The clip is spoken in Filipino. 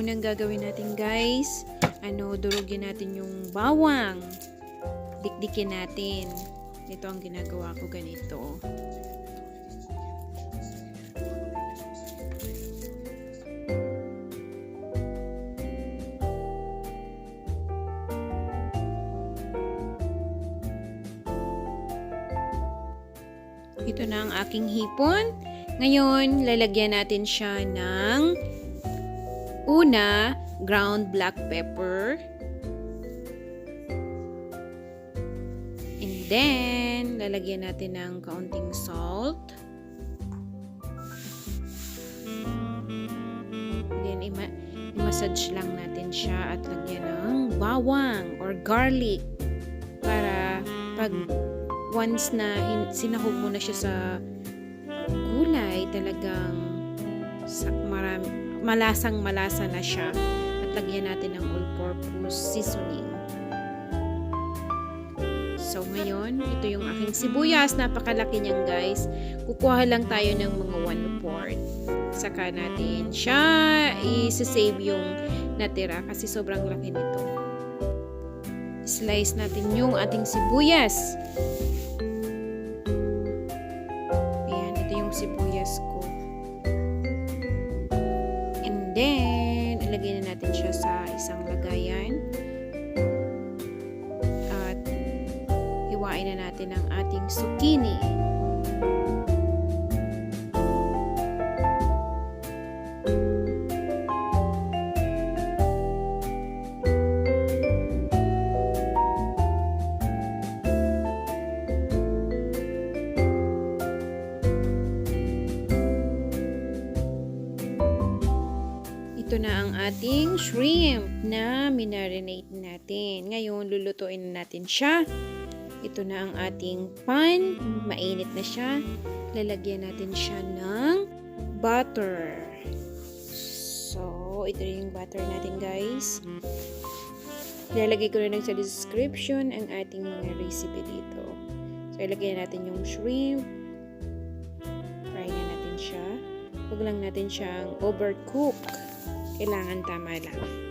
unang gagawin natin guys, durugin natin yung bawang. Dikdikin natin. Ito ang ginagawa ko ganito. Ito na ang aking hipon. Ngayon, lalagyan natin siya ng una, ground black pepper. And then, lalagyan natin ng kaunting salt. Then, i-massage lang natin siya at lagyan ng bawang or garlic para pag once na sinahog mo na siya sa gulay, talagang malasang-malasa na siya. At lagyan natin ng all-purpose seasoning. So, ngayon, ito yung aking sibuyas. Napakalaki niyan, guys. Kukuha lang tayo ng mga 1/4. Saka natin siya i-save yung natira kasi sobrang laki nito. Slice natin yung ating sibuyas. Sibuyas ko. And then, ilagay na natin siya sa isang lagayan. At hiwain na natin ang ating zucchini. Ito na ang ating shrimp na minarinate natin. Ngayon, lulutuin na natin siya. Ito na ang ating pan. Mainit na siya. Lalagyan natin siya ng butter. So, ito yung butter natin, guys. Ilalagay ko na lang sa description ang ating mga recipe dito. So, ilagay natin yung shrimp. Fry na natin siya. Huwag lang natin siyang overcook. Kailangan tama lang.